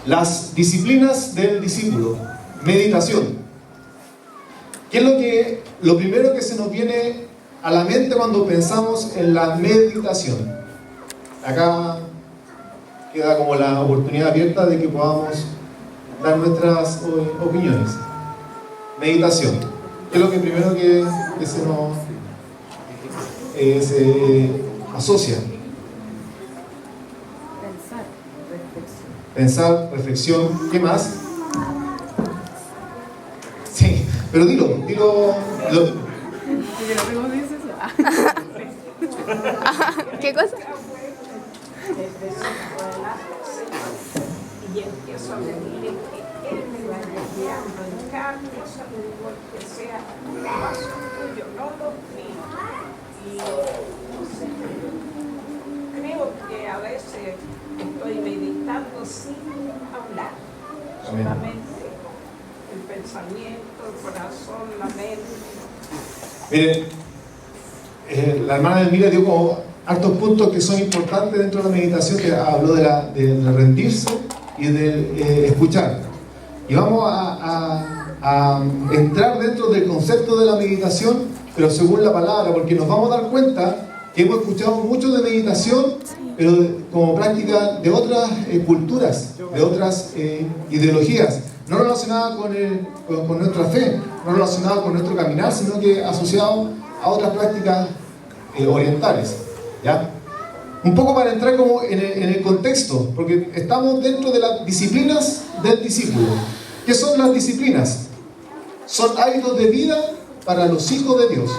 Las disciplinas del discípulo. Meditación. ¿Qué es lo primero que se nos viene a la mente cuando pensamos en la meditación? Acá queda como la oportunidad abierta de que podamos dar nuestras opiniones. Meditación. ¿Qué es lo que primero que se nos se asocia? Pensar, reflexión, ¿qué más? Sí, pero dilo. ¿Qué cosa? Y empiezo a pedirle que Él me vaya guiando en cada cosa de Dios, que sea un paso tuyo, no los míos. Y no sé, creo que a veces estoy meditando sin hablar, solamente el pensamiento, el corazón, la mente. Miren, la hermana Elmira dio como hartos puntos que son importantes dentro de la meditación, que habló de rendirse y de escuchar. Y vamos a entrar dentro del concepto de la meditación, pero según la palabra, porque nos vamos a dar cuenta que hemos escuchado mucho de meditación, pero como práctica de otras culturas, de otras ideologías, no relacionadas con nuestra fe, no relacionadas con nuestro caminar, sino que asociado a otras prácticas orientales, ¿ya? Un poco para entrar como en el contexto, porque estamos dentro de las disciplinas del discípulo. ¿Qué son las disciplinas? Son hábitos de vida para los hijos de Dios.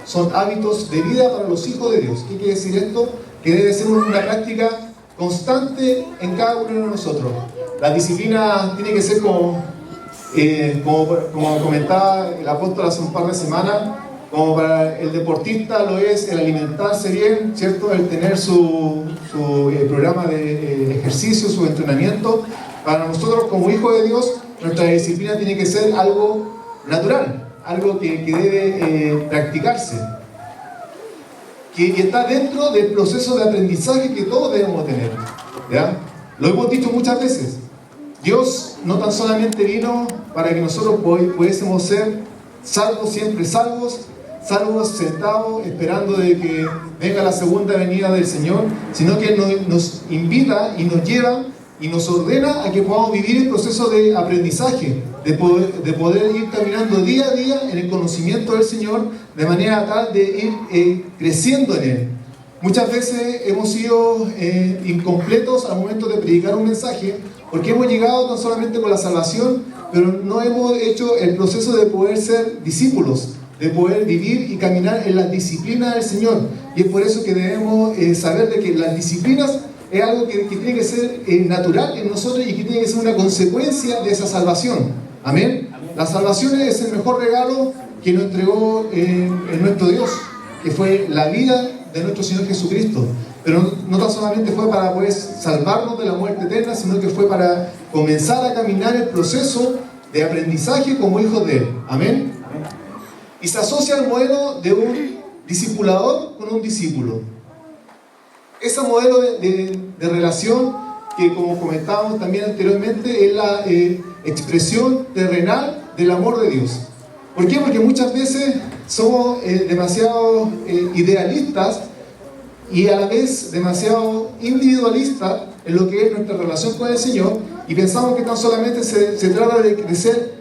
Son hábitos de vida para los hijos de Dios. ¿Qué quiere decir esto? Que debe ser una práctica constante en cada uno de nosotros. La disciplina tiene que ser como comentaba el apóstol hace un par de semanas, como para el deportista lo es el alimentarse bien, ¿cierto? El tener su programa de ejercicio, su entrenamiento. Para nosotros como hijos de Dios, nuestra disciplina tiene que ser algo natural, algo que debe practicarse, que está dentro del proceso de aprendizaje que todos debemos tener, ¿ya? Lo hemos dicho muchas veces. Dios no tan solamente vino para que nosotros pudiésemos ser salvos, siempre salvos sentados esperando de que venga la segunda venida del Señor, sino que nos invita y nos lleva y nos ordena a que podamos vivir el proceso de aprendizaje, de poder ir caminando día a día en el conocimiento del Señor, de manera tal de ir creciendo en Él. Muchas veces hemos sido incompletos al momento de predicar un mensaje, porque hemos llegado tan solamente con la salvación, pero no hemos hecho el proceso de poder ser discípulos, de poder vivir y caminar en las disciplinas del Señor. Y es por eso que debemos saber de que las disciplinas es algo que tiene que ser natural en nosotros y que tiene que ser una consecuencia de esa salvación. Amén. La salvación es el mejor regalo que nos entregó nuestro Dios, que fue la vida de nuestro Señor Jesucristo. Pero no tan solamente fue para poder salvarnos de la muerte eterna, sino que fue para comenzar a caminar el proceso de aprendizaje como hijos de Él. Amén. Y se asocia al modelo de un discipulador con un discípulo. Ese modelo de relación que, como comentábamos también anteriormente, es la expresión terrenal del amor de Dios. ¿Por qué? Porque muchas veces somos demasiado idealistas y a la vez demasiado individualistas en lo que es nuestra relación con el Señor, y pensamos que tan solamente se trata de crecer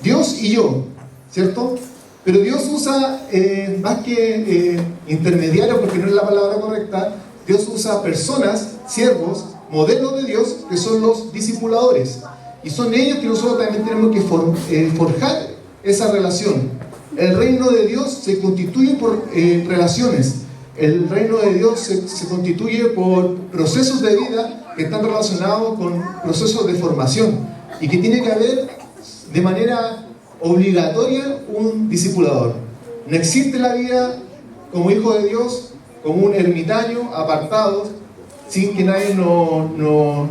Dios y yo, ¿cierto? Pero Dios usa, más que intermediarios, porque no es la palabra correcta, Dios usa personas, siervos, modelos de Dios, que son los discipuladores. Y son ellos que nosotros también tenemos que forjar esa relación. El reino de Dios se constituye por relaciones. El reino de Dios se constituye por procesos de vida que están relacionados con procesos de formación. Y que tiene que haber de manera obligatoria un discipulador. No existe la vida como hijo de Dios, como un ermitaño apartado, sin que nadie nos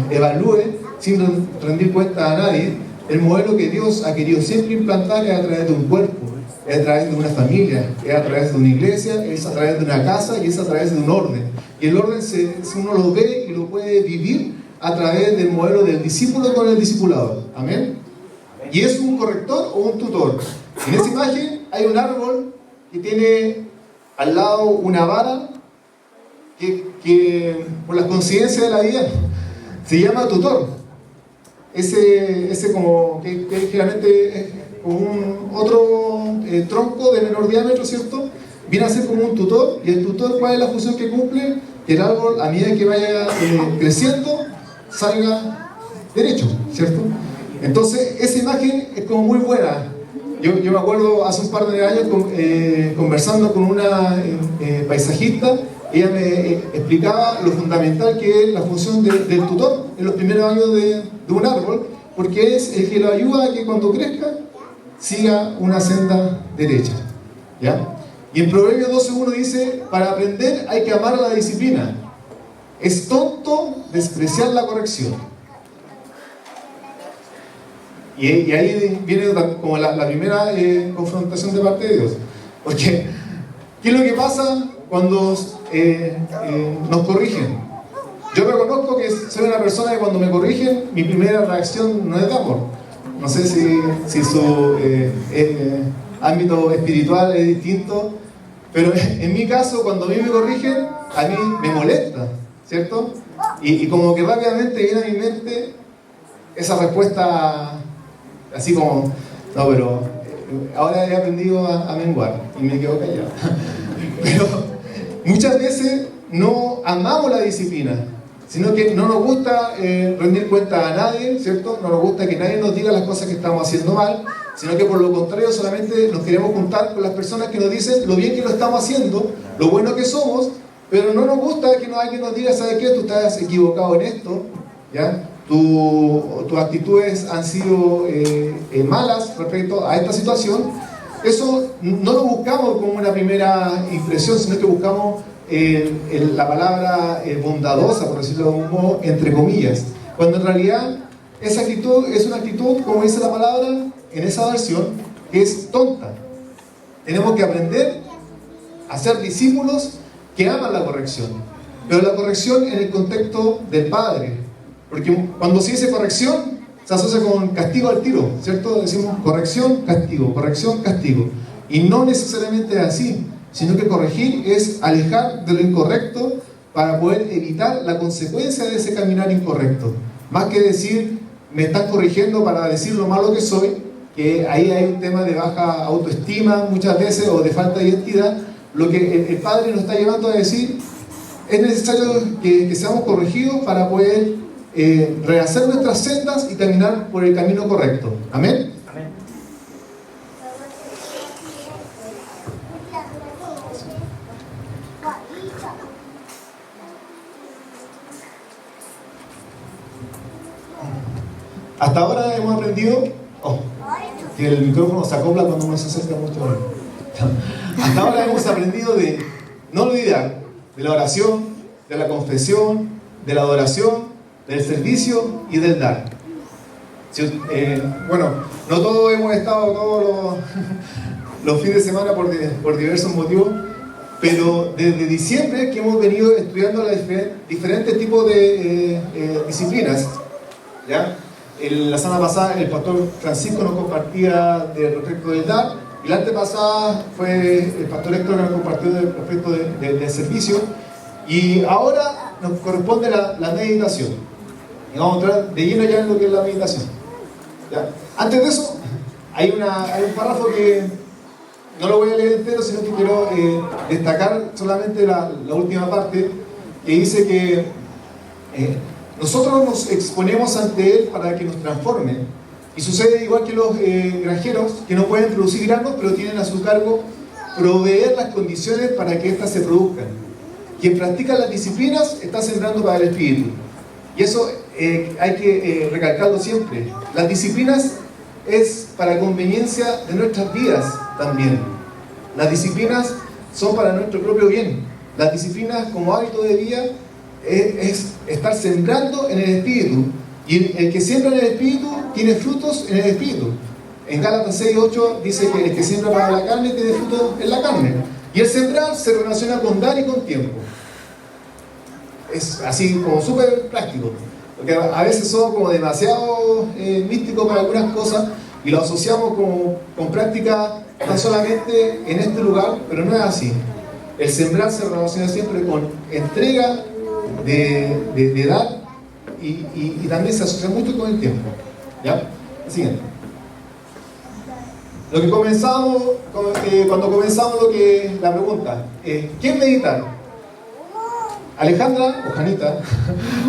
evalúe, sin rendir cuenta a nadie, el modelo que Dios ha querido siempre implantar es a través de un cuerpo, es a través de una familia, es a través de una iglesia, es a través de una casa y es a través de un orden. Y el orden uno lo ve y lo puede vivir a través del modelo del discípulo con el discipulado. Amén. Y es un corrector o un tutor. En esta imagen hay un árbol que tiene al lado una vara que por las coincidencias de la vida se llama tutor. Ese como que generalmente es como un otro tronco de menor diámetro, ¿cierto? Viene a ser como un tutor. Y el tutor, ¿cuál es la función que cumple? Que el árbol, a medida que vaya creciendo, salga derecho, ¿cierto? Entonces esa imagen es como muy buena. Yo me acuerdo hace un par de años conversando con una paisajista. Ella me explicaba lo fundamental que es la función del tutor en los primeros años de un árbol, porque es el que lo ayuda a que cuando crezca siga una senda derecha, ¿ya? Y en Proverbios 12:1 dice: para aprender hay que amar a la disciplina, es tonto despreciar la corrección. Y ahí viene como la primera confrontación de parte de Dios, porque ¿qué es lo que pasa cuando nos corrigen? Yo reconozco que soy una persona que cuando me corrigen, mi primera reacción no es de amor. No sé si su ámbito espiritual es distinto, pero en mi caso, cuando a mí me corrigen, a mí me molesta, ¿cierto? Y como que rápidamente viene a mi mente esa respuesta así como, no, pero ahora he aprendido a menguar y me quedo callado. Pero muchas veces no amamos la disciplina, sino que no nos gusta rendir cuenta a nadie, ¿cierto? No nos gusta que nadie nos diga las cosas que estamos haciendo mal, sino que por lo contrario solamente nos queremos juntar con las personas que nos dicen lo bien que lo estamos haciendo, lo bueno que somos, pero no nos gusta que alguien nos diga: ¿sabes qué? Tú estás equivocado en esto, ¿ya? Tus actitudes han sido malas respecto a esta situación. Eso no lo buscamos como una primera impresión, sino que buscamos la palabra bondadosa, por decirlo de algún modo, entre comillas, cuando en realidad esa actitud es una actitud, como dice la palabra en esa versión, que es tonta. Tenemos que aprender a ser discípulos que aman la corrección, pero la corrección en el contexto del Padre, porque cuando se dice corrección se asocia con castigo al tiro, ¿cierto? Decimos corrección, castigo, y no necesariamente es así, sino que corregir es alejar de lo incorrecto para poder evitar la consecuencia de ese caminar incorrecto, más que decir me están corrigiendo para decir lo malo que soy, que ahí hay un tema de baja autoestima muchas veces o de falta de identidad. Lo que el Padre nos está llevando a decir: es necesario que seamos corregidos para poder rehacer nuestras sendas y caminar por el camino correcto. Amén. Amén. Hasta ahora hemos aprendido que el micrófono se acopla cuando uno se acerca mucho. Hasta ahora hemos aprendido de no olvidar de la oración, de la confesión, de la adoración, del servicio y del dar. Bueno, no todos hemos estado todos los fines de semana por diversos motivos, pero desde diciembre que hemos venido estudiando los diferentes tipos de disciplinas, ¿ya? La semana pasada el pastor Francisco nos compartía respecto del dar, y la antepasada fue el pastor Héctor que nos compartió respecto del servicio, y ahora nos corresponde la meditación. Y vamos a entrar de lleno ya en lo que es la meditación, ¿ya? Antes de eso, hay un párrafo que no lo voy a leer entero, sino que quiero destacar solamente la última parte, que dice que nosotros nos exponemos ante Él para que nos transforme. Y sucede igual que los granjeros, que no pueden producir granos, pero tienen a su cargo proveer las condiciones para que éstas se produzcan. Quien practica las disciplinas está sembrando para el Espíritu. Y eso hay que recalcarlo siempre. Las disciplinas es para conveniencia de nuestras vidas también. Las disciplinas son para nuestro propio bien. Las disciplinas como hábito de vida es estar sembrando en el Espíritu. Y el que siembra en el Espíritu tiene frutos en el Espíritu. En Gálatas 6:8 dice que el que siembra para la carne tiene frutos en la carne. Y el sembrar se relaciona con dar y con tiempo. Es así como súper práctico. Porque a veces somos como demasiado místicos para algunas cosas y lo asociamos con prácticas tan solamente en este lugar, pero no es así. El sembrar se relaciona siempre con entrega de dar y también se asocia mucho con el tiempo. ¿Ya? Siguiente. Lo que comenzamos, cuando comenzamos la pregunta, ¿qué es meditar? Alejandra, o Janita,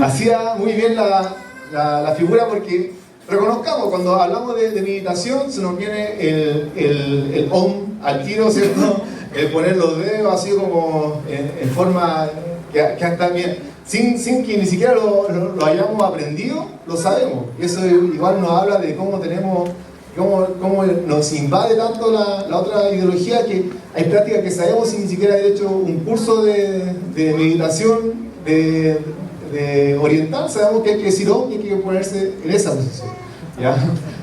hacía muy bien la figura porque reconozcamos, cuando hablamos de meditación se nos viene el om al tiro, ¿cierto? El poner los dedos así como en forma que está bien, sin que ni siquiera lo hayamos aprendido, lo sabemos. Y eso igual nos habla de cómo nos invade tanto la otra ideología, que hay prácticas que sabemos sin ni siquiera haber hecho un curso de meditación de oriental. Sabemos que hay que decir om y hay que ponerse en esa posición, ¿ya?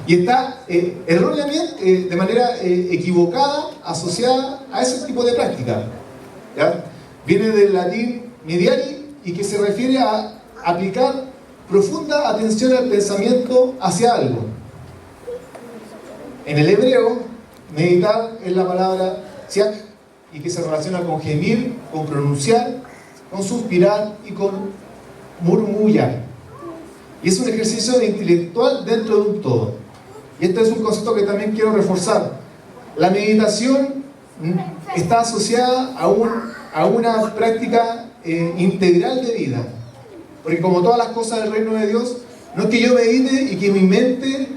Y está erróneamente, de manera equivocada, asociada a ese tipo de práctica, ¿ya? Viene del latín mediari y que se refiere a aplicar profunda atención al pensamiento hacia algo. En el hebreo, meditar es la palabra siak, y que se relaciona con gemir, con pronunciar, con suspirar y con murmullar. Y es un ejercicio intelectual dentro de un todo. Y este es un concepto que también quiero reforzar. La meditación está asociada a una práctica integral de vida. Porque como todas las cosas del reino de Dios, no es que yo medite y que mi mente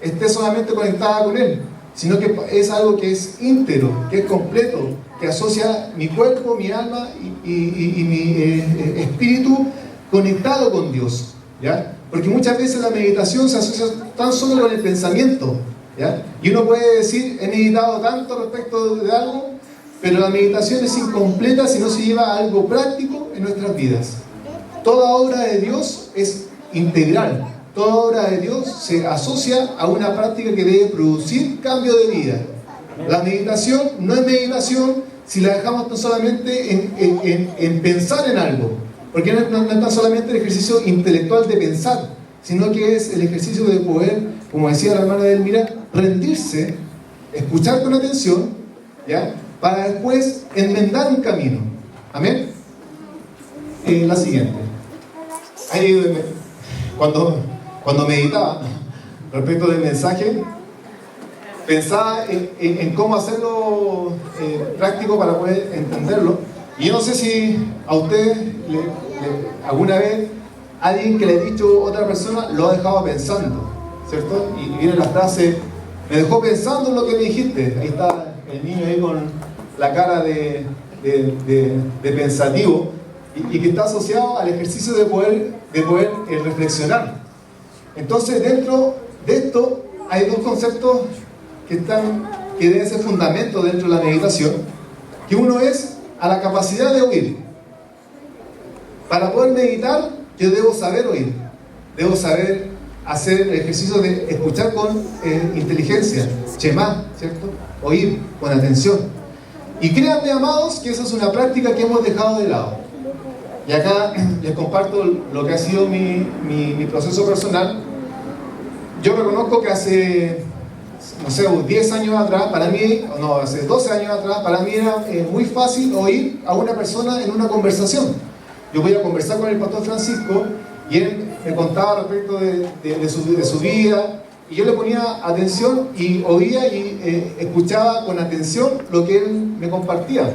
esté solamente conectada con Él, sino que es algo que es íntegro, que es completo, que asocia mi cuerpo, mi alma y mi espíritu conectado con Dios, ¿ya? Porque muchas veces la meditación se asocia tan solo con el pensamiento, ¿ya? Y uno puede decir, he meditado tanto respecto de algo, pero la meditación es incompleta si no se lleva a algo práctico en nuestras vidas. Toda obra de Dios es integral. Toda obra de Dios se asocia a una práctica que debe producir cambio de vida. La meditación no es meditación si la dejamos tan solamente en pensar en algo, porque no es tan solamente el ejercicio intelectual de pensar, sino que es el ejercicio de poder, como decía la hermana Delmira, rendirse, escuchar con atención, ¿ya? Para después enmendar un camino. ¿Amén? La siguiente. Ahí, cuando meditaba respecto del mensaje, pensaba en cómo hacerlo práctico para poder entenderlo. Y yo no sé si a usted alguna vez alguien que le ha dicho a otra persona lo ha dejado pensando, ¿cierto? Y viene la frase, me dejó pensando en lo que me dijiste. Ahí está el niño ahí con la cara de pensativo, y que está asociado al ejercicio de poder reflexionar. Entonces, dentro de esto hay dos conceptos que deben ser fundamento dentro de la meditación, que uno es a la capacidad de oír. Para poder meditar, yo debo saber oír, debo saber hacer el ejercicio de escuchar con inteligencia, shema, ¿cierto? Oír con atención. Y créanme, amados, que esa es una práctica que hemos dejado de lado. Y acá les comparto lo que ha sido mi proceso personal. Yo reconozco que hace, no sé, 10 años atrás, para mí, no, hace 12 años atrás, para mí era muy fácil oír a una persona en una conversación. Yo voy a conversar con el pastor Francisco y él me contaba respecto de su vida, y yo le ponía atención y oía y escuchaba con atención lo que él me compartía.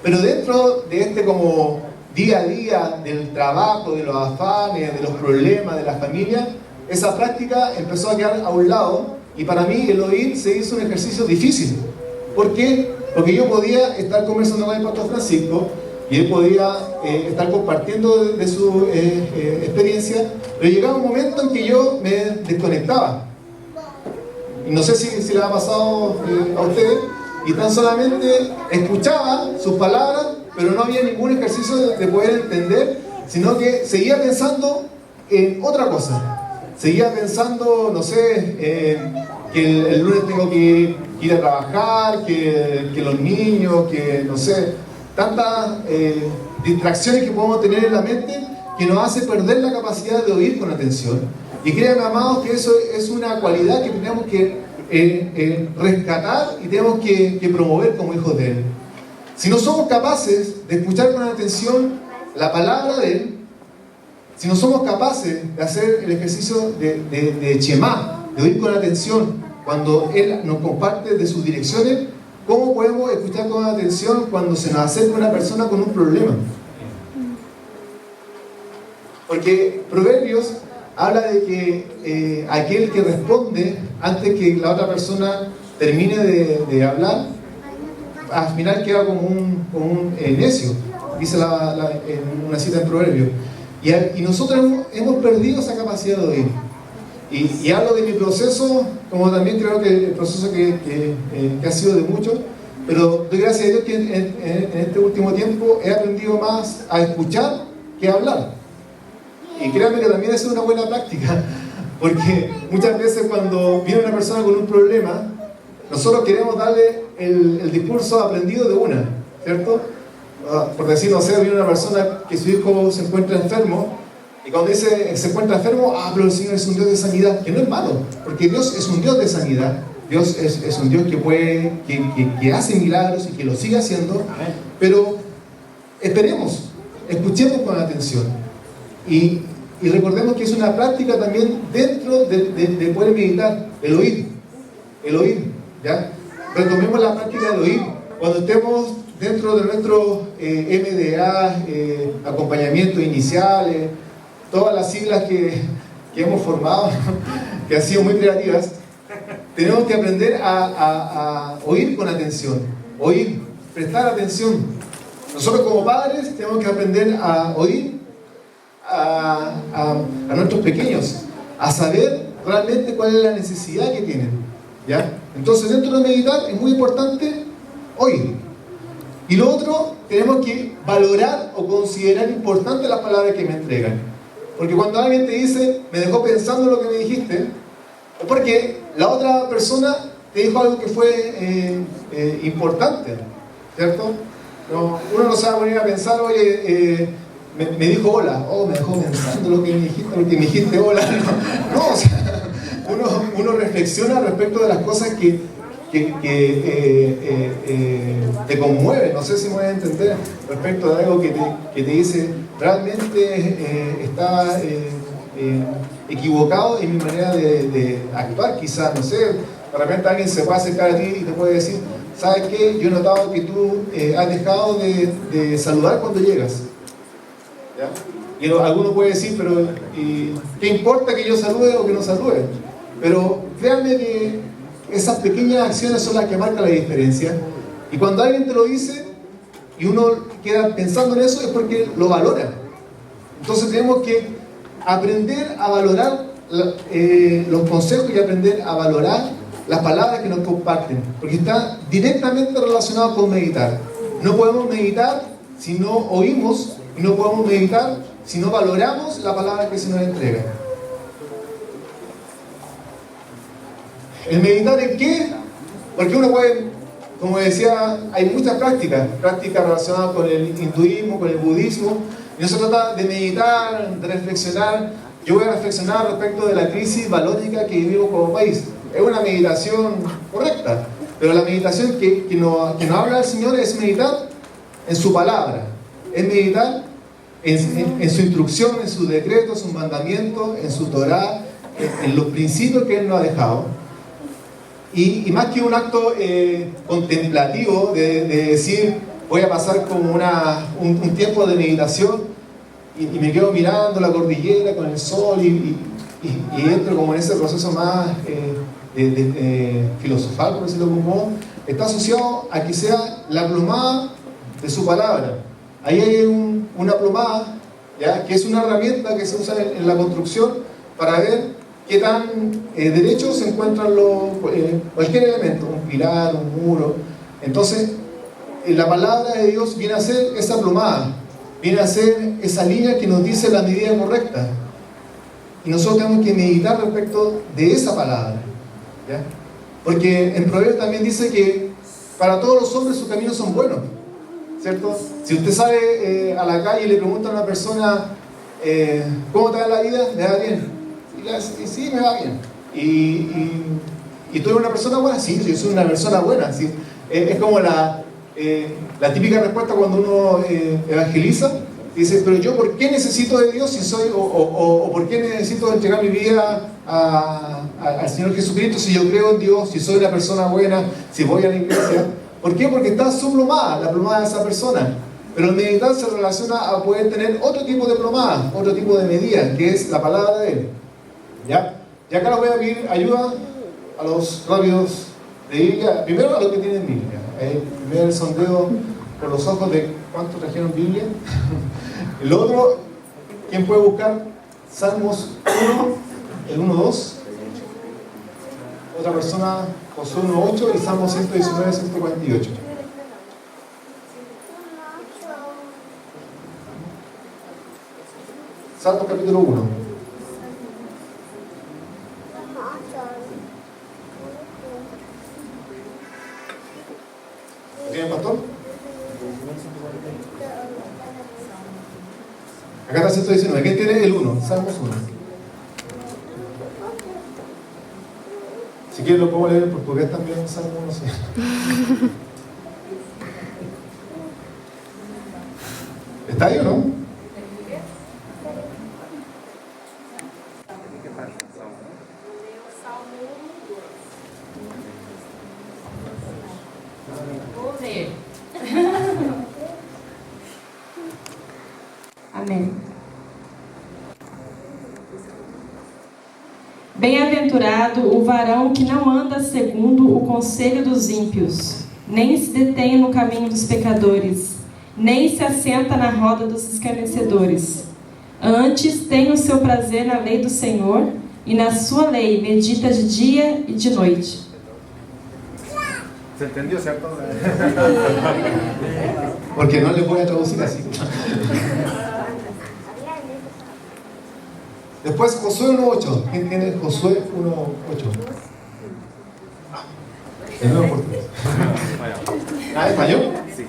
Pero dentro de este como día a día del trabajo, de los afanes, de los problemas de la familia, esa práctica empezó a quedar a un lado, y para mí el oír se hizo un ejercicio difícil. ¿Por qué? Porque yo podía estar conversando con el pastor Francisco y él podía estar compartiendo de su experiencia, pero llegaba un momento en que yo me desconectaba. Y no sé si le ha pasado a ustedes, y tan solamente escuchaba sus palabras, pero no había ningún ejercicio de poder entender, sino que seguía pensando en otra cosa. Seguía pensando, no sé, que el lunes tengo que ir a trabajar, que los niños, que no sé, tantas distracciones que podemos tener en la mente que nos hace perder la capacidad de oír con atención. Y créanme, amados, que eso es una cualidad que tenemos que rescatar y tenemos que promover como hijos de Él. Si no somos capaces de escuchar con atención la palabra de Él, si no somos capaces de hacer el ejercicio de Shema, de oír con atención cuando Él nos comparte de sus direcciones, ¿cómo podemos escuchar con atención cuando se nos acerca una persona con un problema? Porque Proverbios habla de que aquel que responde antes que la otra persona termine de hablar, al final queda como un necio, dice en una cita en Proverbios. Y nosotros hemos perdido esa capacidad de oír. Y hablo de mi proceso, como también creo que el proceso que ha sido de muchos, pero doy gracias a Dios que en este último tiempo he aprendido más a escuchar que a hablar. Y créanme que también es una buena práctica, porque muchas veces cuando viene una persona con un problema, nosotros queremos darle el discurso aprendido de una, ¿cierto? Por decir, no sé, viene una persona que su hijo se encuentra enfermo, y cuando dice se encuentra enfermo, pero el Señor es un Dios de sanidad, que no es malo, porque Dios es un Dios de sanidad. Dios es un Dios que hace milagros y que lo sigue haciendo. Pero esperemos, escuchemos con atención y recordemos que es una práctica también dentro de poder meditar, el oír, ¿ya? Retomemos la práctica del oír. Cuando estemos dentro de nuestro MDA, acompañamiento iniciales, todas las siglas que hemos formado, que han sido muy creativas, tenemos que aprender a oír con atención, oír, prestar atención. Nosotros como padres tenemos que aprender a oír a nuestros pequeños, a saber realmente cuál es la necesidad que tienen, ¿ya? Entonces, dentro de meditar es muy importante oír. Y lo otro, tenemos que valorar o considerar importante las palabras que me entregan. Porque cuando alguien te dice, me dejó pensando lo que me dijiste, es porque la otra persona te dijo algo que fue importante, ¿cierto? Uno no se va a poner a pensar, oye, me dijo hola, me dejó pensando lo que me dijiste, porque me dijiste hola. No, o sea, uno reflexiona respecto de las cosas que te conmueven. No sé si me voy a entender respecto de algo que te dice, realmente estaba equivocado en mi manera de actuar, quizás, no sé, de repente alguien se puede acercar a ti y te puede decir, ¿sabes qué? Yo he notado que tú has dejado de saludar cuando llegas, ¿ya? Y alguno puede decir, pero ¿qué importa que yo salude o que no salude? Pero créanme que esas pequeñas acciones son las que marcan la diferencia. Y cuando alguien te lo dice y uno queda pensando en eso, es porque lo valora. Entonces tenemos que aprender a valorar los consejos y aprender a valorar las palabras que nos comparten, porque está directamente relacionado con meditar. No podemos meditar si no oímos, y no podemos meditar si no valoramos la palabra que se nos entrega. ¿El meditar en qué? Porque uno puede, como decía, hay muchas prácticas relacionadas con el hinduismo, con el budismo, y no se trata de meditar, de reflexionar. Yo voy a reflexionar respecto de la crisis valórica que vivimos como país. Es una meditación correcta, pero la meditación que nos habla el Señor es meditar en su palabra, es meditar en su instrucción, en sus decretos, sus mandamientos, en su Torá, en los principios que Él nos ha dejado. Y más que un acto contemplativo de decir, voy a pasar como un tiempo de meditación y me quedo mirando la cordillera con el sol y entro como en ese proceso más filosofal, por decirlo de algún modo, está asociado a que sea la plomada de su palabra. Ahí hay una plomada, ¿ya? Que es una herramienta que se usa en la construcción para ver qué tan derechos se encuentran cualquier elemento, un pilar, un muro. Entonces, la palabra de Dios viene a ser esa plomada, viene a ser esa línea que nos dice la medida correcta. y nosotros tenemos que meditar respecto de esa palabra, ¿ya? Porque en Proverbios también dice que para todos los hombres sus caminos son buenos, ¿cierto? Si usted sale a la calle y le pregunta a una persona ¿cómo te va la vida? ¿Me va bien? Y sí, me va bien. ¿Y tú eres una persona buena? Sí, yo soy una persona buena, ¿sí? Es como la típica respuesta cuando uno evangeliza. Dice, pero yo, ¿por qué necesito de Dios si soy, o por qué necesito entregar mi vida al Señor Jesucristo si yo creo en Dios, si soy una persona buena, si voy a la iglesia? ¿Por qué? Porque está su plomada, la plomada de esa persona. Pero el meditar se relaciona a poder tener otro tipo de plomada, otro tipo de medida, que es la palabra de Él. ¿Ya? Y acá les voy a pedir ayuda a los rápidos de Biblia, primero a los que tienen Biblia. Primero el sondeo por los ojos de cuántos trajeron Biblia. El otro, ¿quién puede buscar? Salmos 1, el 1.2. Otra persona, Josué 1.8 y Salmos 119, 148. Salmos capítulo 1. ¿Lo tiene el pastor? Acá está 119. ¿Quién tiene el 1? Salmos 1. Si quieren lo puedo leer en portugués también, Salmo 1. Sí. ¿Está ahí o no? Amém. Bem-aventurado o varão que não anda segundo o conselho dos ímpios, nem se detém no caminho dos pecadores, nem se assenta na roda dos escarnecedores. Antes tem o seu prazer na lei do Senhor, e na sua lei medita de dia e de noite. ¿Se entendió, cierto? Porque no les voy a traducir así. Después Josué 1.8. ¿Quién tiene Josué 1.8? De nuevo en portugués. ¿Español? Sí.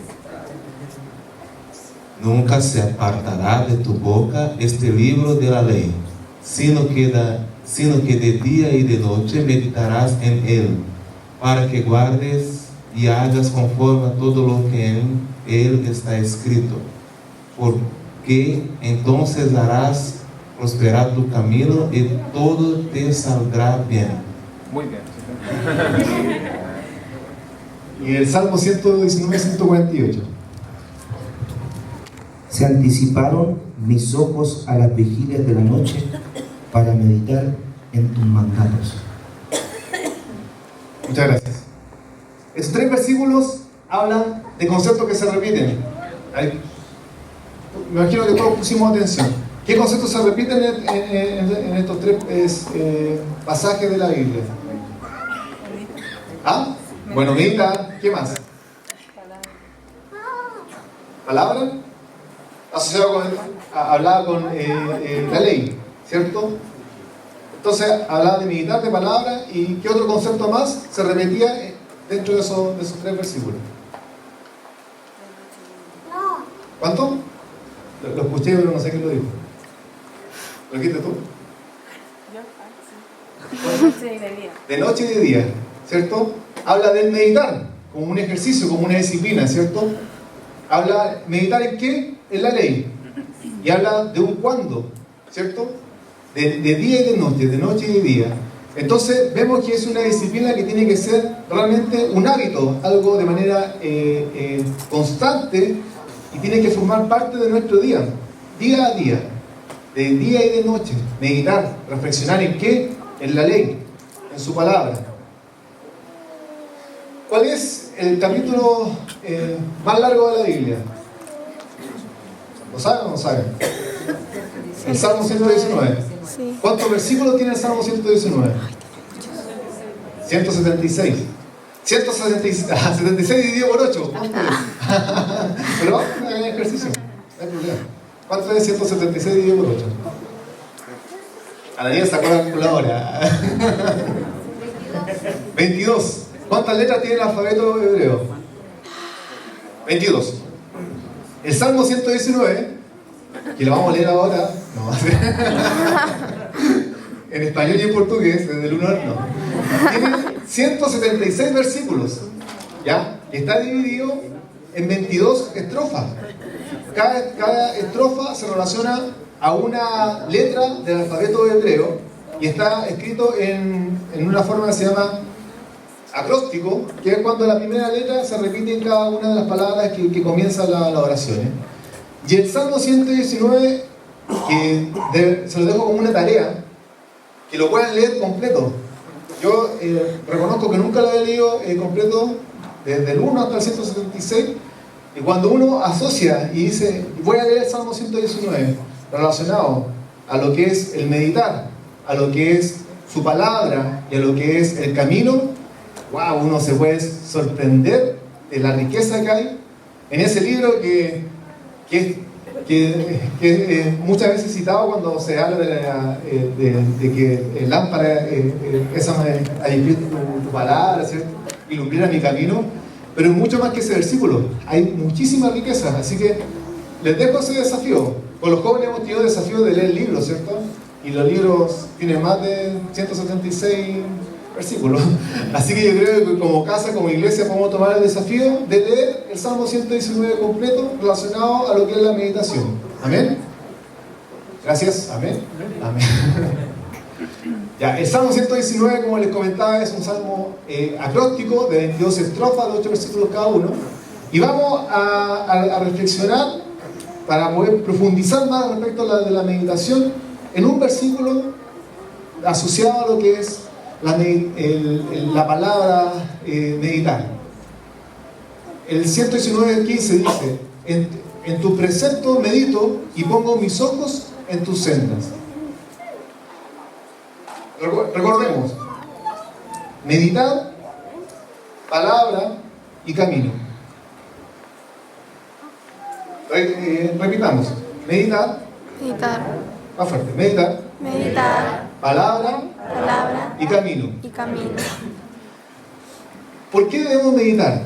Nunca se apartará de tu boca este libro de la ley, sino que de día y de noche meditarás en él, para que guardes y hagas conforme a todo lo que en él está escrito, porque entonces harás prosperar tu camino y todo te saldrá bien. Muy bien. Y el Salmo 119, 148. Se anticiparon mis ojos a las vigilias de la noche para meditar en tus mandatos. Muchas gracias. Estos 3 versículos hablan de conceptos que se repiten. Me imagino que todos pusimos atención. ¿Qué conceptos se repiten en estos 3 pasajes de la Biblia? ¿Ah? Bueno, meditar. ¿Qué más? Palabra. Asociado con, hablaba con la ley, ¿cierto? Entonces hablaba de meditar, de palabra, y ¿qué otro concepto más se repetía dentro de esos 3 versículos? ¿Cuánto? Lo escuché, pero no sé quién lo dijo. ¿Lo dijiste tú? De noche y de día, ¿cierto? Habla del meditar, como un ejercicio, como una disciplina, ¿cierto? Habla, ¿meditar en qué? En la ley. Y habla de un cuándo, ¿cierto? De día y de noche y de día. Entonces vemos que es una disciplina que tiene que ser realmente un hábito, algo de manera constante, y tiene que formar parte de nuestro día a día, de día y de noche. Meditar, reflexionar en qué, en la ley, en su palabra. ¿Cuál es el capítulo más largo de la Biblia? ¿Lo saben o no lo saben? El Salmo 119. Sí. ¿Cuántos versículos tiene el Salmo 119? 176. 176 dividido por 8. Pero hagan ejercicio, no hay problema. ¿Cuánto es 176 dividido por 8? Ananías sacó la calculadora. 22. ¿Cuántas letras tiene el alfabeto hebreo? 22. El Salmo 119, que lo vamos a leer ahora, no, en español y en portugués, desde el 1 al no. Tiene 176 versículos, ¿ya? Está dividido en 22 estrofas. Cada estrofa se relaciona a una letra del alfabeto hebreo y está escrito en una forma que se llama acróstico, que es cuando la primera letra se repite en cada una de las palabras que comienza la oración. Y el Salmo 119, que se lo dejo como una tarea, que lo puedan leer completo. Yo reconozco que nunca lo he leído completo, desde el 1 hasta el 176, y cuando uno asocia y dice, voy a leer el Salmo 119, relacionado a lo que es el meditar, a lo que es su palabra y a lo que es el camino, wow, uno se puede sorprender de la riqueza que hay en ese libro que muchas veces citado cuando se habla de que el lámpara esa tu palabra, ¿cierto? Ilumina mi camino, pero es mucho más que ese versículo, hay muchísima riqueza, así que les dejo ese desafío. Con los jóvenes hemos tenido el desafío de leer libros, ¿cierto? Y los libros tienen más de 176 versículos, así que yo creo que como casa, como iglesia podemos tomar el desafío de leer el Salmo 119 completo relacionado a lo que es la meditación. ¿Amén? Gracias. ¿Amén? Amén. Ya, el Salmo 119, como les comentaba, es un salmo acróstico de 22 estrofas, de 8 versículos cada uno, y vamos a reflexionar para poder profundizar más respecto a de la meditación en un versículo asociado a lo que es la palabra meditar. El 119:15 dice: en tu precepto medito y pongo mis ojos en tus sendas. Recordemos, meditar, palabra y camino. Repitamos, meditar, más fuerte, meditar, palabra y camino. ¿Por qué debemos meditar?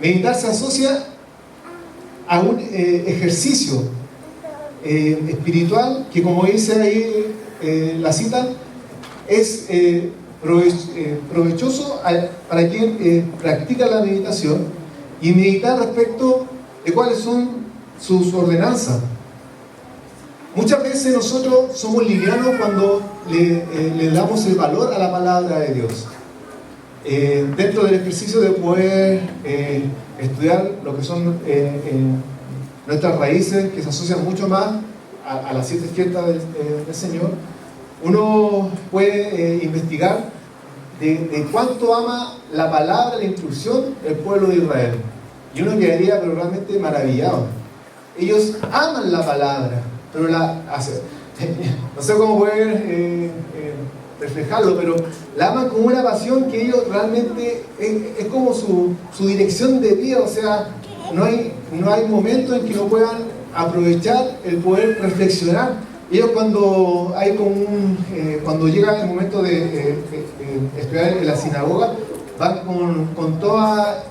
Meditar se asocia a un ejercicio espiritual que, como dice ahí la cita, es provechoso para quien practica la meditación, y meditar respecto de cuáles son sus ordenanzas. Muchas veces nosotros somos livianos cuando le damos el valor a la palabra de Dios. Dentro del ejercicio de poder estudiar lo que son nuestras raíces, que se asocian mucho más a las 7 fiestas del Señor, uno puede investigar de cuánto ama la palabra, la instrucción del pueblo de Israel. Y uno quedaría pero realmente maravillado. Ellos aman la palabra, pero la hacen. No sé cómo poder reflejarlo, pero la aman con una pasión que ellos realmente es como su dirección de vida. O sea, no hay momento en que no puedan aprovechar el poder reflexionar. Ellos cuando llega el momento de estudiar en la sinagoga, van con toda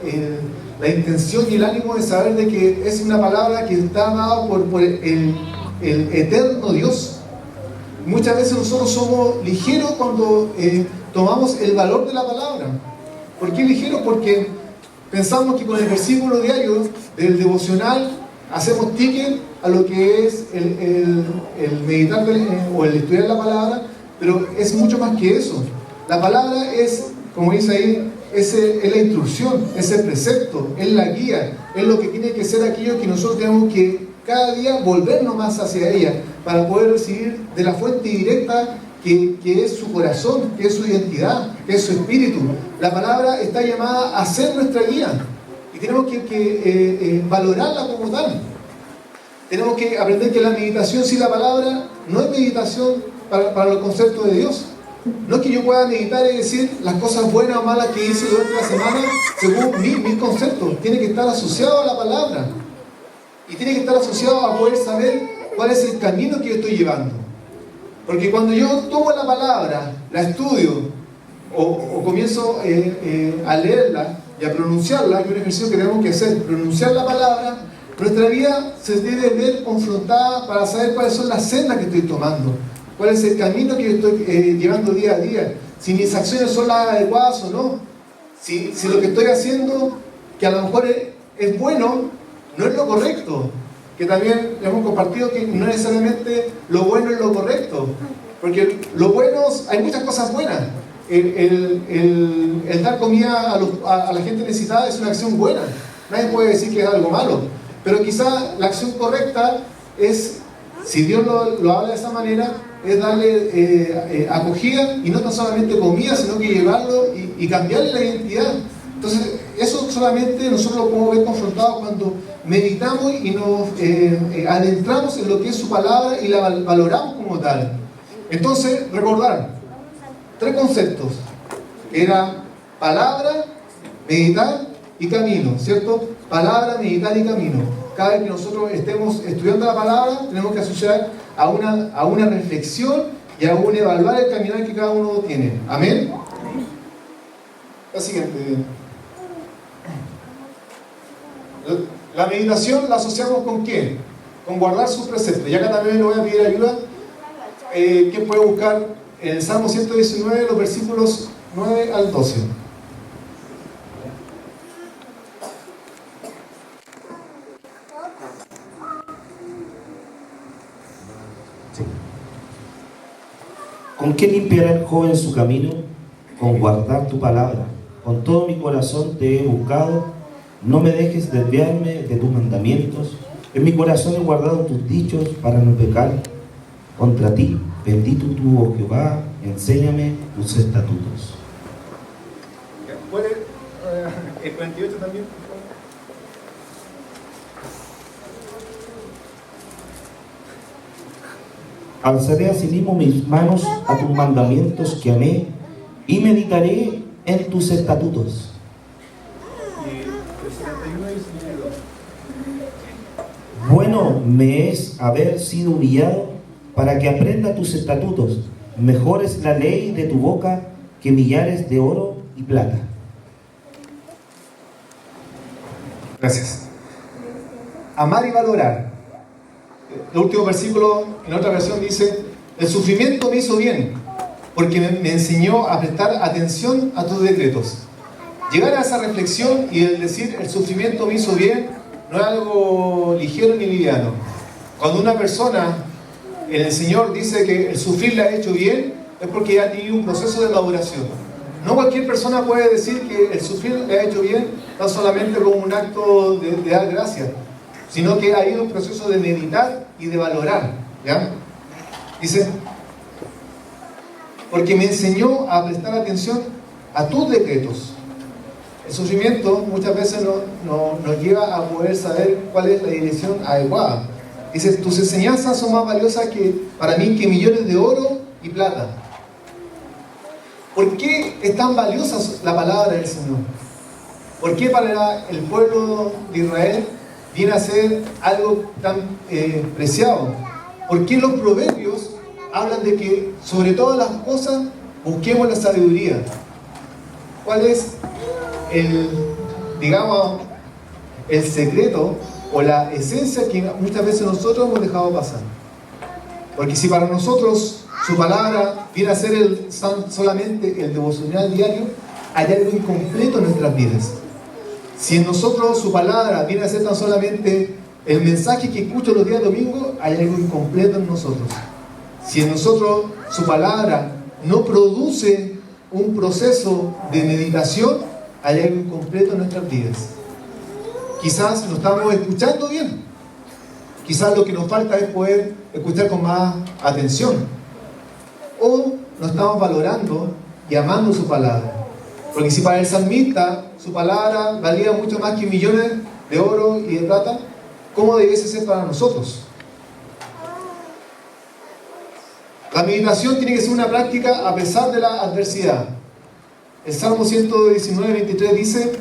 la intención y el ánimo de saber de que es una palabra que está dada por el eterno Dios. Muchas veces nosotros somos ligeros cuando tomamos el valor de la palabra. ¿Por qué ligeros? Porque pensamos que con el versículo diario del devocional hacemos ticket a lo que es el meditar o el estudiar la palabra, pero es mucho más que eso. La palabra es, como dice ahí, es la instrucción, es el precepto, es la guía, es lo que tiene que ser aquello que nosotros tenemos que cada día volvernos más hacia ella para poder recibir de la fuente directa que es su corazón, que es su identidad, que es su espíritu. La palabra está llamada a ser nuestra guía y tenemos que valorarla como tal. Tenemos que aprender que la meditación sin la palabra no es meditación para los conceptos de Dios. No es que yo pueda meditar y decir las cosas buenas o malas que hice durante la semana según mis conceptos. Tiene que estar asociado a la palabra. Y tiene que estar asociado a poder saber cuál es el camino que yo estoy llevando. Porque cuando yo tomo la palabra, la estudio, o comienzo a leerla y a pronunciarla, que es un ejercicio que tenemos que hacer, pronunciar la palabra, nuestra vida se debe ver confrontada para saber cuáles son las sendas que estoy tomando, cuál es el camino que estoy llevando día a día, si mis acciones son las adecuadas o no, si lo que estoy haciendo, que a lo mejor es bueno, no es lo correcto, que también hemos compartido que no necesariamente lo bueno es lo correcto, porque lo bueno, hay muchas cosas buenas. El dar comida a la gente necesitada es una acción buena, nadie puede decir que es algo malo, pero quizá la acción correcta es, si Dios lo habla de esa manera, es darle acogida, y no tan solamente comida, sino que llevarlo y cambiarle la identidad. Entonces, eso solamente nosotros lo podemos ver confrontado cuando meditamos y nos adentramos en lo que es su palabra y la valoramos como tal. Entonces, recordar 3 conceptos: era palabra, meditar y camino, ¿cierto? Palabra, meditar y camino. Cada vez que nosotros estemos estudiando la palabra, tenemos que asociar a una reflexión y a un evaluar el caminar que cada uno tiene. ¿Amén? La siguiente. La meditación la asociamos ¿con qué? Con guardar sus preceptos. Y acá también le voy a pedir ayuda. ¿Quién puede buscar en el Salmo 119, los versículos 9 al 12? Sí. ¿Con qué limpiará el joven su camino? Con guardar tu palabra. Con todo mi corazón te he buscado. No me dejes desviarme de tus mandamientos. En mi corazón he guardado tus dichos para no pecar contra ti. Bendito tú, oh Jehová, enséñame tus estatutos. ¿Puede el 48 también? Alzaré asimismo mis manos a tus mandamientos que amé y meditaré en tus estatutos. Bueno me es haber sido humillado para que aprenda tus estatutos. Mejor es la ley de tu boca que millares de oro y plata. Gracias. Amar y valorar. El último versículo, en otra versión dice: el sufrimiento me hizo bien, porque me enseñó a prestar atención a tus decretos. Llegar a esa reflexión y el decir el sufrimiento me hizo bien no es algo ligero ni liviano. Cuando una persona en el Señor dice que el sufrir le ha hecho bien, es porque ya ha tenido un proceso de maduración. No cualquier persona puede decir que el sufrir le ha hecho bien no solamente como un acto de dar gracias, sino que ha habido un proceso de meditar y de valorar, ¿ya? Dice, porque me enseñó a prestar atención a tus decretos. El sufrimiento muchas veces nos lleva a poder saber cuál es la dirección adecuada. Dice, tus enseñanzas son más valiosas para mí que millones de oro y plata. ¿Por qué es tan valiosa la palabra del Señor? ¿Por qué para el pueblo de Israel viene a ser algo tan preciado? ¿Por qué los proverbios hablan de que sobre todas las cosas busquemos la sabiduría? ¿Cuál es el secreto o la esencia que muchas veces nosotros hemos dejado pasar? Porque si para nosotros su palabra viene a ser solamente el devocional diario, hay algo incompleto en nuestras vidas. Si en nosotros su palabra viene a ser tan solamente el mensaje que escucho los días domingos, hay algo incompleto en nosotros. Si en nosotros su palabra no produce un proceso de meditación, hay algo incompleto en nuestras vidas. Quizás no estamos escuchando bien. Quizás lo que nos falta es poder escuchar con más atención. O no estamos valorando y amando su palabra. Porque si para el salmista su palabra valía mucho más que millones de oro y de plata, ¿cómo debiese ser para nosotros? La meditación tiene que ser una práctica a pesar de la adversidad. El Salmo 119, 23 dice: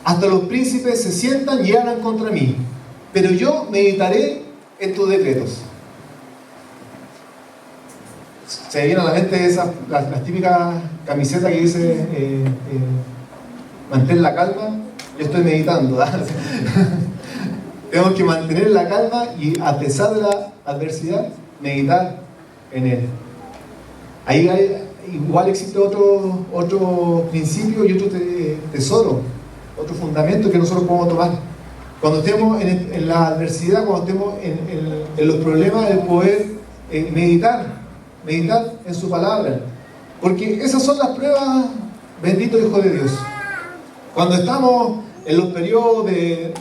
hasta los príncipes se sientan y hablan contra mí, pero yo meditaré en tus decretos. Se me viene a la mente las típicas camisetas que dice mantén la calma, yo estoy meditando. Tenemos que mantener la calma y a pesar de la adversidad, meditar en él. Ahí igual existe otro principio y otro tesoro, otro fundamento que nosotros podemos tomar. Cuando estemos en la adversidad, cuando estemos en los problemas, el poder meditar en su palabra. Porque esas son las pruebas, bendito Hijo de Dios. Cuando estamos en los periodos de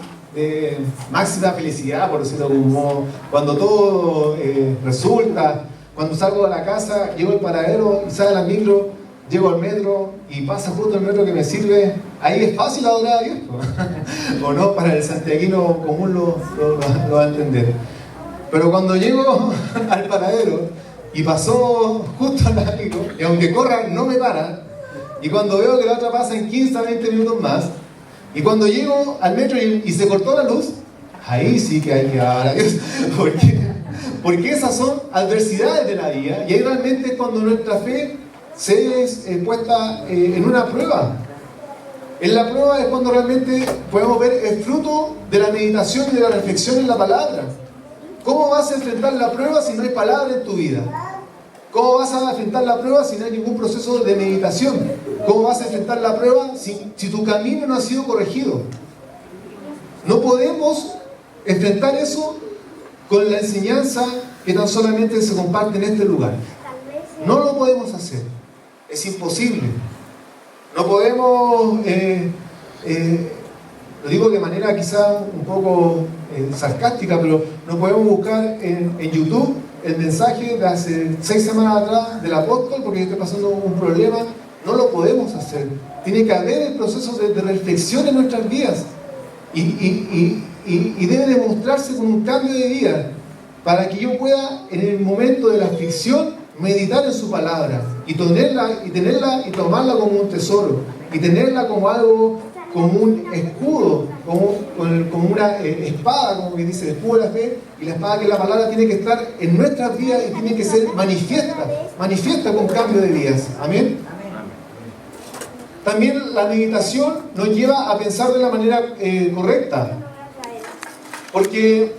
máxima felicidad, por decirlo de algún modo, cuando todo resulta, cuando salgo de la casa, llego al paradero y sale la micro, llego al metro y pasa justo el metro que me sirve, ahí es fácil adorar a Dios, ¿o no? Para el santiaguino común lo va a entender. Pero cuando llego al paradero y pasó justo la micro, y aunque corra no me para, y cuando veo que la otra pasa en 15 a 20 minutos más, y cuando llego al metro y se cortó la luz, ahí sí que hay que adorar a Dios, porque esas son adversidades de la vida, y ahí realmente es cuando nuestra fe se es puesta en una prueba. En la prueba es cuando realmente podemos ver el fruto de la meditación y de la reflexión en la palabra. ¿Cómo vas a enfrentar la prueba si no hay palabra en tu vida? ¿Cómo vas a enfrentar la prueba si no hay ningún proceso de meditación? ¿Cómo vas a enfrentar la prueba si tu camino no ha sido corregido? No podemos enfrentar eso con la enseñanza que tan solamente se comparte en este lugar. No lo podemos hacer. Es imposible. No podemos, lo digo de manera quizá un poco sarcástica, pero no podemos buscar en YouTube el mensaje de hace 6 semanas atrás del apóstol porque está pasando un problema. No lo podemos hacer. Tiene que haber el proceso de reflexión en nuestras vidas y debe demostrarse con un cambio de vida para que yo pueda en el momento de la aflicción meditar en su palabra y tenerla y tomarla como un tesoro y tenerla como algo, como un escudo, como una espada, como que dice el escudo de la fe, y la espada que es la palabra tiene que estar en nuestras vidas y tiene que ser manifiesta con cambio de vidas. Amén. También la meditación nos lleva a pensar de la manera correcta, porque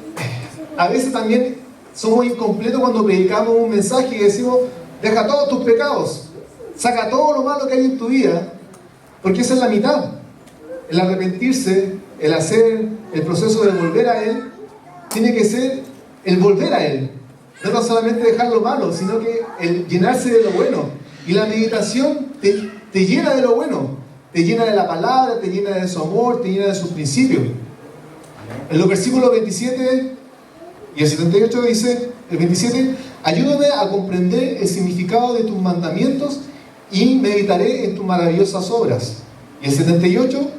a veces también somos incompletos cuando predicamos un mensaje y decimos: deja todos tus pecados, saca todo lo malo que hay en tu vida, porque esa es la mitad. El arrepentirse, el hacer el proceso de volver a Él, tiene que ser el volver a Él. No solamente dejar lo malo, sino que el llenarse de lo bueno. Y la meditación te llena de lo bueno, te llena de la palabra, te llena de su amor, te llena de sus principios. En los versículos 27 y el 78 dice, el 27, ayúdame a comprender el significado de tus mandamientos y meditaré en tus maravillosas obras. Y el 78,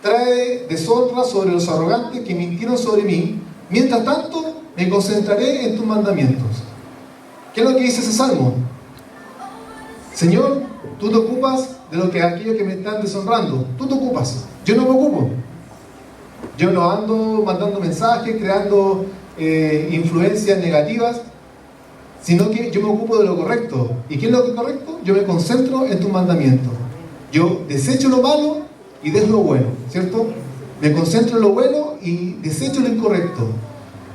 trae deshonra sobre los arrogantes que mintieron sobre mí, mientras tanto me concentraré en tus mandamientos. ¿Qué es lo que dice ese salmo? Señor, tú te ocupas de lo que aquellos que me están deshonrando, tú te ocupas, yo no me ocupo. Yo no ando mandando mensajes, creando influencias negativas, sino que yo me ocupo de lo correcto. ¿Y qué es lo correcto? Yo me concentro en tus mandamientos. Yo desecho lo malo y dejo lo bueno, ¿cierto? Me concentro en lo bueno y desecho lo incorrecto.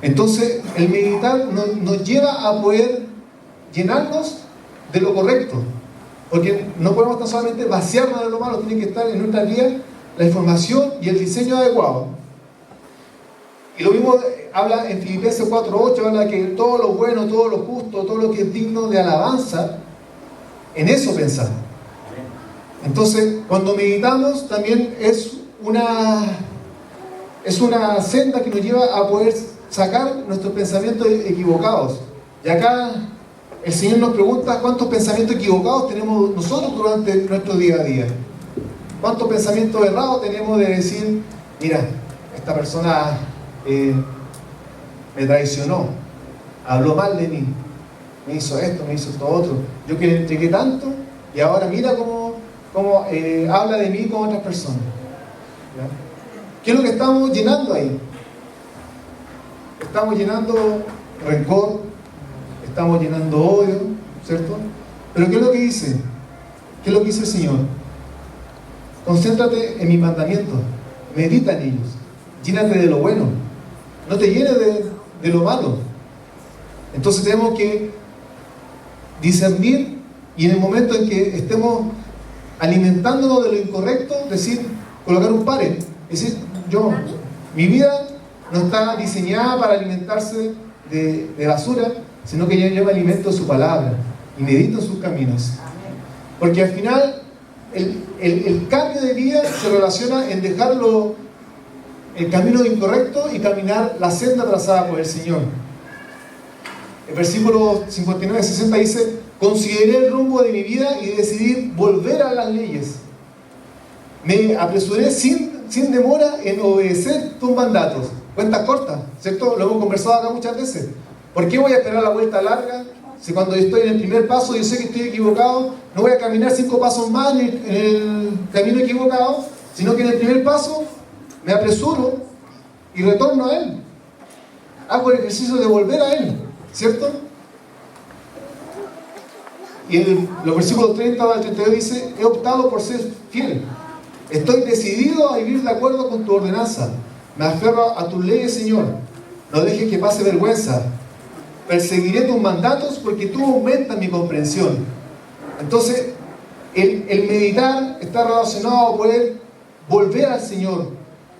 Entonces, el meditar nos lleva a poder llenarnos de lo correcto, porque no podemos tan solamente vaciarnos de lo malo, tiene que estar en nuestra vida la información y el diseño adecuado. Y lo mismo habla en Filipenses 4:8, habla que todo lo bueno, todo lo justo, todo lo que es digno de alabanza, en eso pensar. Entonces, cuando meditamos también es una senda que nos lleva a poder sacar nuestros pensamientos equivocados. Y acá el Señor nos pregunta cuántos pensamientos equivocados tenemos nosotros durante nuestro día a día. ¿Cuántos pensamientos errados tenemos de decir, mira, esta persona me traicionó, habló mal de mí, me hizo esto, me hizo esto otro, yo que le entregué tanto y ahora mira cómo habla de mí con otras personas? ¿Ya? ¿Qué es lo que estamos llenando ahí? Estamos llenando rencor, estamos llenando odio, ¿cierto? Pero ¿qué es lo que dice? ¿Qué es lo que dice el Señor? Concéntrate en mis mandamientos, medita en ellos, llénate de lo bueno, no te llenes de lo malo. Entonces tenemos que discernir, y en el momento en que estemos alimentándonos de lo incorrecto, colocar un pare, decir, mi vida no está diseñada para alimentarse de basura, sino que yo me alimento de su palabra y medito en sus caminos. Porque al final el cambio de vida se relaciona en dejar el camino incorrecto y caminar la senda trazada por el Señor. El versículo 59-60 dice: consideré el rumbo de mi vida y decidí volver a las leyes. Me apresuré sin demora en obedecer tus mandatos. Cuentas cortas, ¿cierto? Lo hemos conversado acá muchas veces. ¿Por qué voy a esperar la vuelta larga? Si cuando yo estoy en el primer paso yo sé que estoy equivocado, no voy a caminar 5 pasos más en el camino equivocado, sino que en el primer paso me apresuro y retorno a Él. Hago el ejercicio de volver a Él, ¿cierto? Y los versículos 30 al 32 dice: he optado por ser fiel. Estoy decidido a vivir de acuerdo con tu ordenanza. Me aferro a tus leyes, Señor. No dejes que pase vergüenza. Perseguiré tus mandatos porque tú aumentas mi comprensión. Entonces, el meditar está relacionado a poder volver al Señor,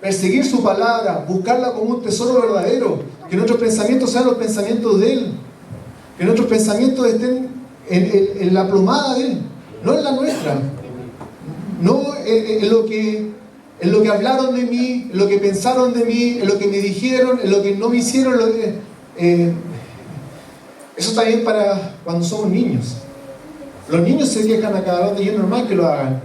perseguir su palabra, buscarla como un tesoro verdadero, que nuestros pensamientos sean los pensamientos de Él, que nuestros pensamientos estén en la plumada de Él, no en la nuestra, no en lo que hablaron de mí, en lo que pensaron de mí, en lo que me dijeron, en lo que no me hicieron. Eso está bien para cuando somos niños. Los niños se quejan a cada rato y es normal que lo hagan.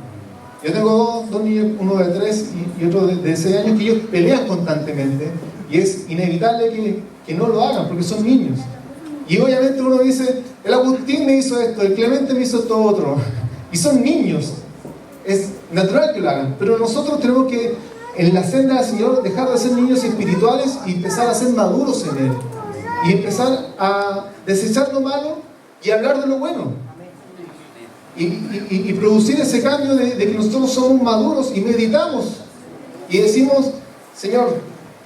Yo tengo dos niños, uno de 3 y otro de 6 años, que ellos pelean constantemente y es inevitable que no lo hagan porque son niños. Y obviamente uno dice: el Agustín me hizo esto, el Clemente me hizo esto otro, y son niños, es natural que lo hagan. Pero nosotros tenemos que, en la senda del Señor, dejar de ser niños espirituales y empezar a ser maduros en Él, y empezar a desechar lo malo y hablar de lo bueno, y producir ese cambio de que nosotros somos maduros y meditamos y decimos: Señor,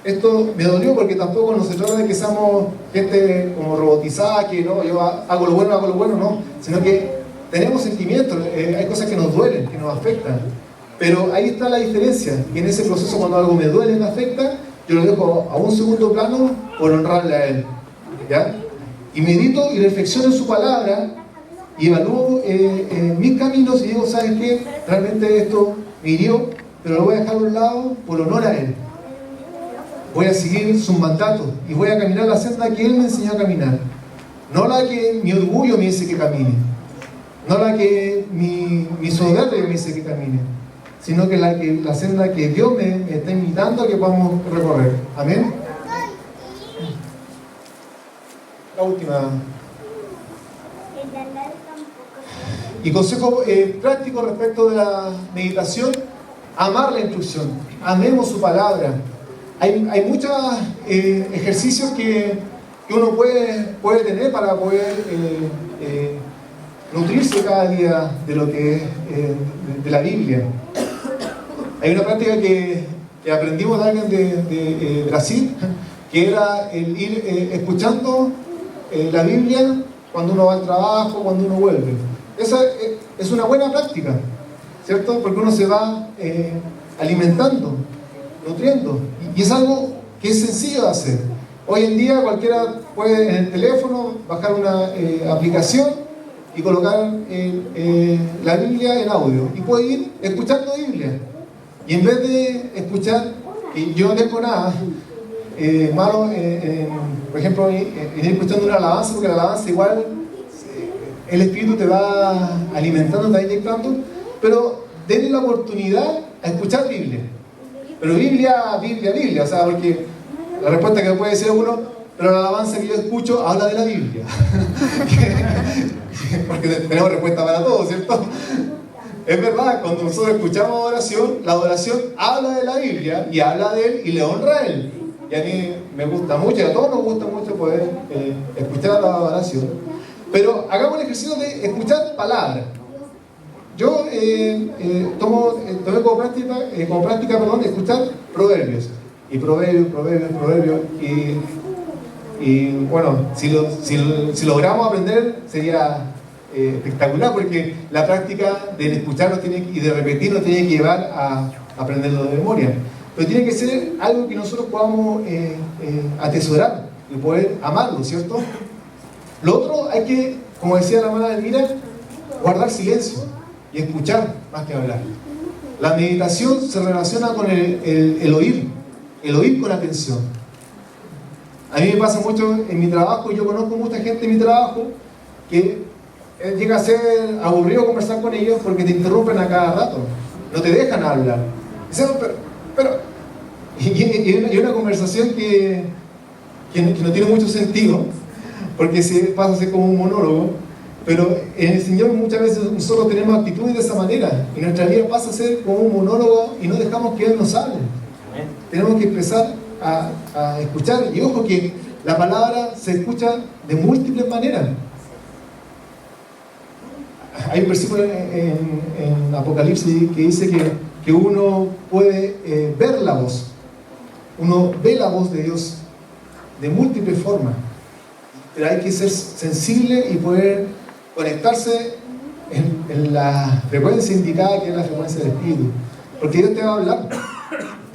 esto me dolió, porque tampoco no se trata de que seamos gente como robotizada, que no, yo hago lo bueno, no, sino que tenemos sentimientos, hay cosas que nos duelen, que nos afectan, pero ahí está la diferencia, y en ese proceso, cuando algo me duele, me afecta, yo lo dejo a un segundo plano por honrarle a Él, ¿ya? Y medito y reflexiono en su palabra y evalúo mis caminos y digo: ¿sabes qué? Realmente esto me hirió, pero lo voy a dejar a un lado por honor a Él. Voy a seguir sus mandatos y voy a caminar la senda que Él me enseñó a caminar, no la que mi orgullo me dice que camine, no la que mi soberbia me dice que camine, sino que la senda que Dios me está invitando a que podamos recorrer. Amén. La última. Y consejo práctico respecto de la meditación: amar la instrucción, amemos su palabra. Hay muchos ejercicios que uno puede tener para poder nutrirse cada día de lo que es de la Biblia. Hay una práctica que aprendimos de alguien de Brasil, que era el ir escuchando la Biblia cuando uno va al trabajo, cuando uno vuelve. Esa es una buena práctica, ¿cierto? Porque uno se va alimentando, nutriendo, y es algo que es sencillo de hacer. Hoy en día cualquiera puede en el teléfono bajar una aplicación y colocar la Biblia en audio, y puede ir escuchando Biblia, y en vez de escuchar, y yo no tengo nada malo por ejemplo, ir escuchando una alabanza, porque la alabanza igual el Espíritu te va alimentando, te va inyectando, pero denle la oportunidad a escuchar Biblia. Pero Biblia, o sea, porque la respuesta que puede decir uno: pero la alabanza que yo escucho habla de la Biblia. Porque tenemos respuesta para todo, ¿cierto? Es verdad, cuando nosotros escuchamos adoración, la adoración habla de la Biblia y habla de Él y le honra a Él. Y a mí me gusta mucho, y a todos nos gusta mucho poder escuchar la adoración. Pero hagamos el ejercicio de escuchar palabras. Yo tomé como práctica, escuchar proverbios. Y proverbios. Y bueno, si logramos aprender sería espectacular, porque la práctica del escucharlo y de repetirlo tiene que llevar a aprenderlo de memoria. Pero tiene que ser algo que nosotros podamos atesorar y poder amarlo, ¿cierto? Lo otro, hay que, como decía la hermana Elvira, guardar silencio y escuchar más que hablar. La meditación se relaciona con el oír con atención. A mí me pasa mucho en mi trabajo, y yo conozco mucha gente en mi trabajo que llega a ser aburrido conversar con ellos porque te interrumpen a cada rato, no te dejan hablar. Y una conversación que no tiene mucho sentido, porque se pasa a ser como un monólogo, pero en el Señor muchas veces nosotros tenemos actitudes de esa manera, y nuestra vida pasa a ser como un monólogo y no dejamos que Él nos hable. Tenemos que empezar a escuchar, y ojo que la palabra se escucha de múltiples maneras. Hay un versículo en Apocalipsis que dice que uno puede ver la voz. Uno ve la voz de Dios de múltiples formas, pero hay que ser sensible y poder conectarse en la frecuencia indicada, que es la frecuencia del Espíritu, porque Dios te va a hablar.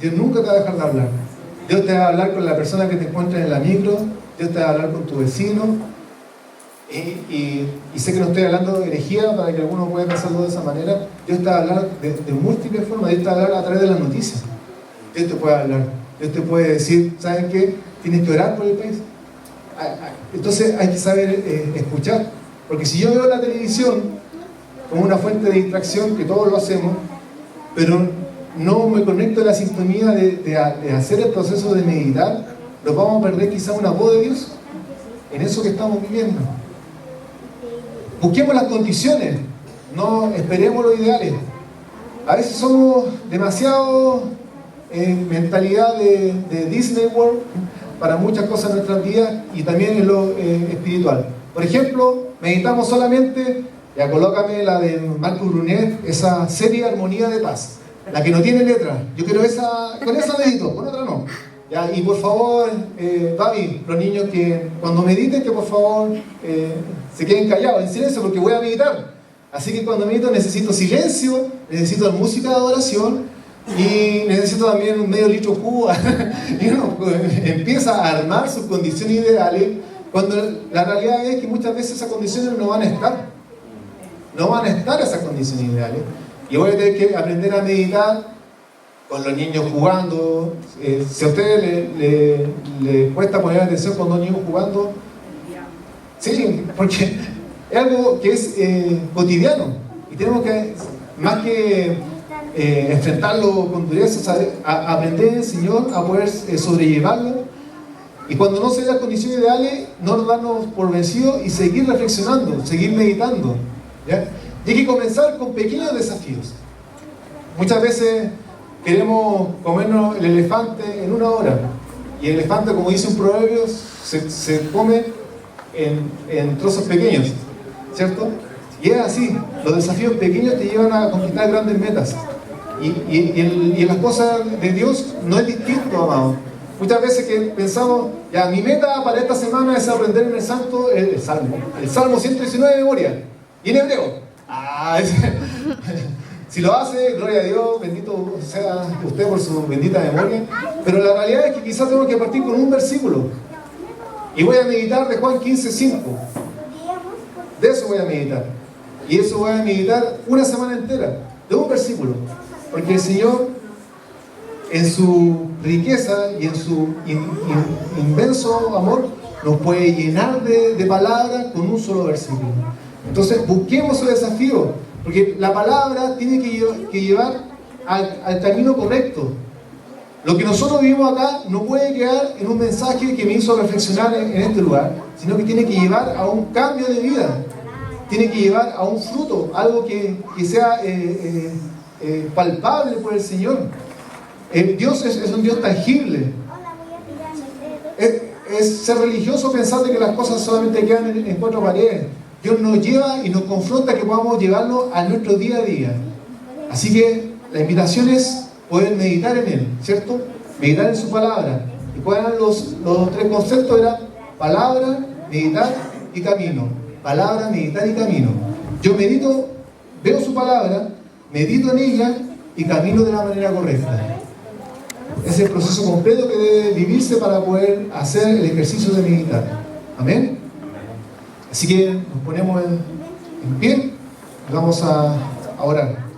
Dios nunca te va a dejar de hablar. Dios te va a hablar con la persona que te encuentras en la micro, Dios te va a hablar con tu vecino, y sé que no estoy hablando de herejía para que alguno pueda pensarlo de esa manera. Dios te va a hablar de múltiples formas. Dios te va a hablar a través de las noticias. Dios te puede hablar. Dios te puede decir, ¿saben qué? Tienes que orar por el país. Entonces hay que saber escuchar, porque si yo veo la televisión como una fuente de distracción, que todos lo hacemos, pero no me conecto a la sintonía de hacer el proceso de meditar, nos vamos a perder quizá una voz de Dios en eso que estamos viviendo. Busquemos las condiciones, no esperemos los ideales. A veces somos demasiado mentalidad de Disney World para muchas cosas en nuestras vidas, y también en lo espiritual. Por ejemplo, meditamos solamente, ya colócame la de Marco Brunet, esa serie Armonía de Paz, la que no tiene letra. Yo quiero esa, con esa medito, con otra no. Ya, y por favor, Babi, los niños que cuando mediten, que por favor se queden callados, en silencio, porque voy a meditar. Así que cuando medito necesito silencio, necesito música de adoración, y necesito también un medio litro de jugo. Y uno empieza a armar sus condiciones ideales, cuando la realidad es que muchas veces esas condiciones no van a estar. No van a estar esas condiciones ideales. Y voy a tener que aprender a meditar con los niños jugando. Si a ustedes les cuesta poner atención con los niños jugando, sí, porque es algo que es cotidiano, y tenemos que, más que enfrentarlo con dureza, aprender el Señor a poder sobrellevarlo, y cuando no se den las condiciones ideales, no nos darnos por vencidos y seguir reflexionando, seguir meditando, ¿ya? Y hay que comenzar con pequeños desafíos. Muchas veces queremos comernos el elefante en 1 hora, y el elefante, como dice un proverbio, se come en trozos pequeños, ¿cierto? Y es así, los desafíos pequeños te llevan a conquistar grandes metas. Y en las cosas de Dios no es distinto, amado. Muchas veces que pensamos, ya, mi meta para esta semana es aprender en el Salmo 119 de memoria, y en hebreo. Si lo hace, gloria a Dios, bendito sea usted por su bendita memoria. Pero la realidad es que quizás tengo que partir con un versículo, y voy a meditar de Juan 15:5. De eso voy a meditar. Y eso voy a meditar una semana entera, de un versículo. Porque el Señor, en su riqueza y en su inmenso amor, nos puede llenar de palabras con un solo versículo. Entonces busquemos el desafío, porque la palabra tiene que llevar al camino correcto. Lo que nosotros vivimos acá no puede quedar en un mensaje que me hizo reflexionar en este lugar, sino que tiene que llevar a un cambio de vida, tiene que llevar a un fruto, algo que sea palpable por el Señor. Dios es un Dios tangible. Es ser religioso pensar de que las cosas solamente quedan en 4 paredes. Dios nos lleva y nos confronta que podamos llevarlo a nuestro día a día. Así que la invitación es poder meditar en Él, ¿cierto? Meditar en su palabra. ¿Y cuáles eran los tres conceptos? Era palabra, meditar y camino. Palabra, meditar y camino. Yo medito, veo su palabra, medito en ella y camino de la manera correcta. Es el proceso completo que debe vivirse para poder hacer el ejercicio de meditar. Amén. Así que nos ponemos en pie y vamos a orar.